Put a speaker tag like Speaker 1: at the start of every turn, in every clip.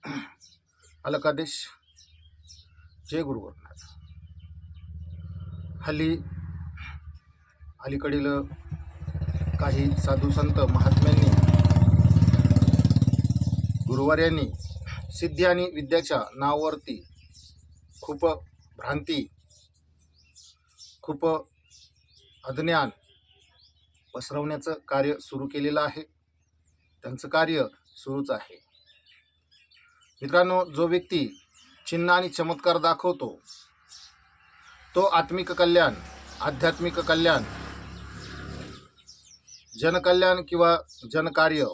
Speaker 1: अलकादेश. जय गुरु गोरखनाथ. अलीकडील काही साधू संत महात्म्यांनी, गुरुवार्यांनी सिद्धी आणि विद्याच्या नावावरती खूप भ्रांती, खूप अज्ञान पसरवण्याचं कार्य सुरू केलेलं आहे. त्यांचं कार्य सुरूच आहे. मित्रांनो, जो व्यक्ती चिन्ह आणि चमत्कार दाखवतो तो आत्मिक कल्याण, आध्यात्मिक कल्याण, जनकल्याण किंवा जनकार्य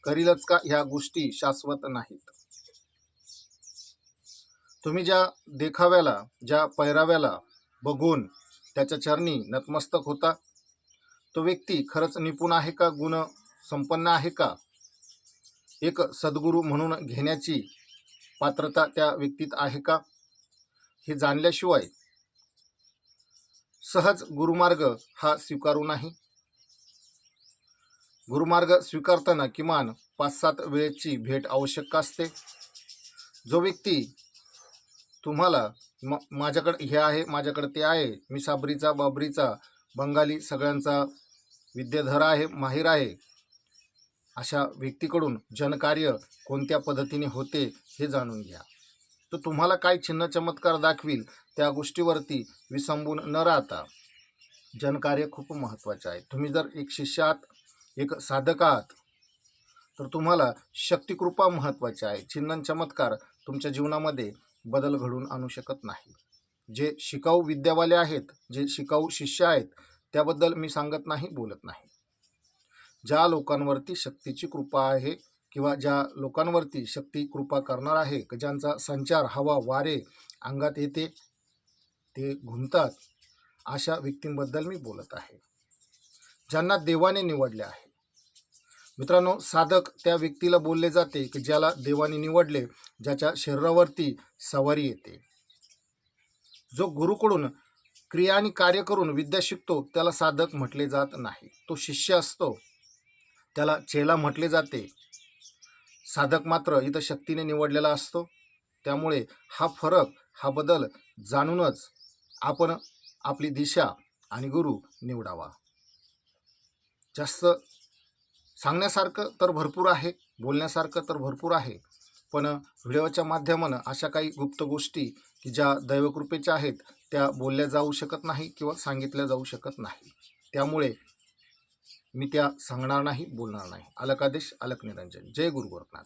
Speaker 1: करीलच का? ह्या गोष्टी शाश्वत नाहीत. तुम्ही ज्या देखाव्याला, ज्या पैराव्याला बघून त्याच्या चरणी नतमस्तक होता, तो व्यक्ती खरंच निपुण आहे का? गुण संपन्न आहे का? एक सद्गुरू म्हणून घेण्याची पात्रता त्या व्यक्तीत आहे का? हे जाणल्याशिवाय सहज गुरुमार्ग हा स्वीकारू नाही. गुरुमार्ग स्वीकारताना किमान 5-7 वेळेची भेट आवश्यक असते. जो व्यक्ती तुम्हाला माझ्याकडे हे आहे, माझ्याकडे ते आहे, मी साबरीचा, बाबरीचा, बंगाली सगळ्यांचा विद्याधर आहे, माहिर आहे, अशा व्यक्तीकडून जनकार्य कोणत्या पद्धतीने होते हे जाणून घ्या. तो तुम्हाला काय चिन्ह चमत्कार दाखवील त्या गोष्टीवरती विसंबून न राहता जनकार्य खूप महत्त्वाचे आहे. तुम्ही जर एक शिष्य आहात, एक साधक आहात, तर तुम्हाला शक्तिकृपा महत्त्वाची आहे. चिन्ह चमत्कार तुमच्या जीवनामध्ये बदल घडवून आणू शकत नाही. जे शिकाऊ विद्यावाले आहेत, जे शिकाऊ शिष्य आहेत, त्याबद्दल मी सांगत नाही, बोलत नाही. ज्या लोकांवरती शक्तीची कृपा आहे किंवा ज्या लोकांवरती शक्ती कृपा करणार आहे, ज्यांचा संचार हवा वारे अंगात येते, ते घुमतात, अशा व्यक्तींबद्दल मी बोलत आहे, ज्यांना देवाने निवडले आहे. मित्रांनो, साधक त्या व्यक्तीला बोलले जाते की ज्याला देवाने निवडले, ज्याच्या शरीरावरती सवारी येते. जो गुरुकडून क्रिया आणि कार्य करून विद्या शिकतो त्याला साधक म्हटले जात नाही. तो शिष्य असतो, त्याला चेला म्हटले जाते. साधक मात्र इथं शक्तीने निवडलेला असतो. त्यामुळे हा फरक, हा बदल जाणूनच आपण आपली दिशा आणि गुरु निवडावा. जास्त सांगण्यासारखं तर भरपूर आहे, बोलण्यासारखं तर भरपूर आहे, पण व्हिडिओच्या माध्यमानं अशा काही गुप्त गोष्टी की ज्या दैवकृपेच्या आहेत त्या बोलल्या जाऊ शकत नाही किंवा सांगितल्या जाऊ शकत नाही. त्यामुळे मी त्या सांगणार नाही, बोलणार नाही. अलकादेश, अलक निरंजन. जय गुरु गोरखनाथ.